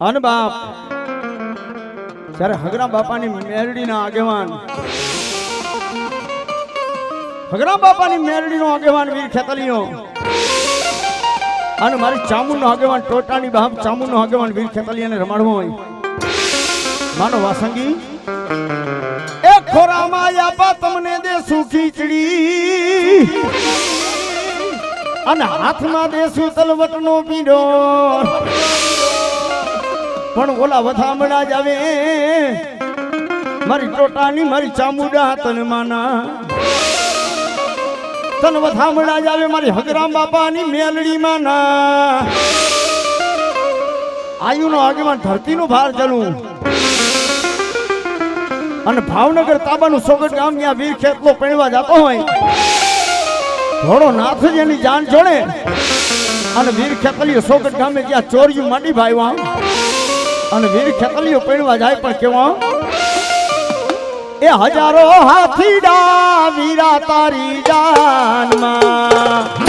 અન બાપ જ્યારે હગરા બાપાની મેરડીના આગેવાન હગરા બાપાની મેરડીનો આગેવાન વીર ખેતલીઓ અને મારી ચામુંડનો આગેવાન ટોટાની બાપ ચામુંડનો આગેવાન વીર ખેતલીયાને રમાડવો હોય માનો વાસંગી એ ખોરામાં આપા તમને દેશું ખીચડી અને હાથમાં દેશું તલવટનો પીડો પણ ઓલા વધામણા જ આવે મારી ટોટાની મારી ચામુંડા તન માના તન વધામણા જ આવે મારી હગરામ બાપાની મેલડી માના આયુનો આગેવાન ધરતીનો ભાર ચલું અને ભાવનગર તાબાનું સોગટ ગામ ત્યાં વીર ખેતલો પણવા જતો હોય ઘોડો નાથ જેની જાન જોડે અને વીર ખેતલીઓ સોગટ ગામે જ્યાં ચોર્યું માંડી ભાઈવા અને વીર ખેતલીઓ પણવા જાય પણ કેવા એ હજારો હાથીડા વીરા તારી જાનમાં